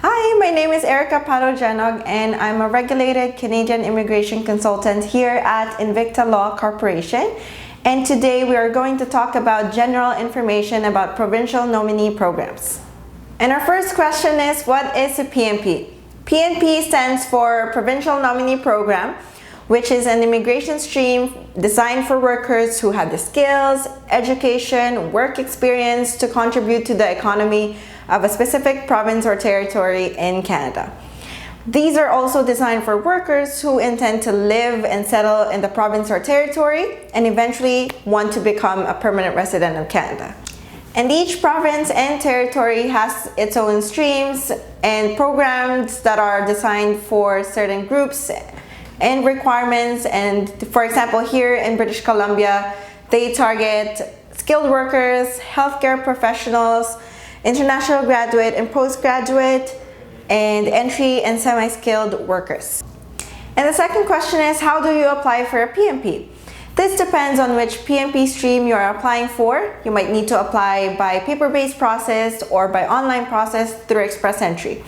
Hi, my name is Erika Padojenog and I'm a regulated Canadian immigration consultant here at Invicta Law Corporation. And today we are going to talk about general information about provincial nominee programs. And our first question is, what is a PNP? PNP stands for Provincial Nominee Program, which is an immigration stream designed for workers who have the skills, education, work experience to contribute to the economy of a specific province or territory in Canada. These are also designed for workers who intend to live and settle in the province or territory and eventually want to become a permanent resident of Canada. And each province and territory has its own streams and programs that are designed for certain groups and requirements. And for example, here in British Columbia, they target skilled workers, healthcare professionals, international graduate and postgraduate, and entry and semi-skilled workers. And the second question is, how do you apply for a PNP? This depends on which PNP stream you are applying for. You might need to apply by paper-based process or by online process through express entry.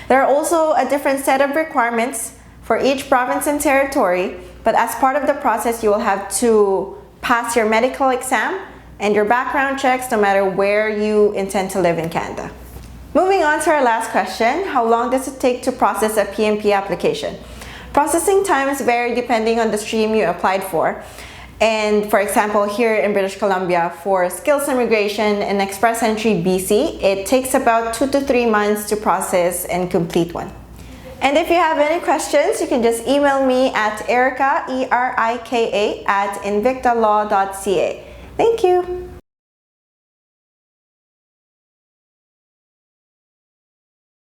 There are also a different set of requirements for each province and territory, but as part of the process, you will have to pass your medical exam and your background checks no matter where you intend to live in Canada. Moving on to our last question, how long does it take to process a PNP application? Processing times vary depending on the stream you applied for. And for example, here in British Columbia, for skills immigration and express entry BC, it takes about 2 to 3 months to process and complete one. And if you have any questions, you can just email me at Erika, E-R-I-K-A, @invictalaw.ca. Thank you.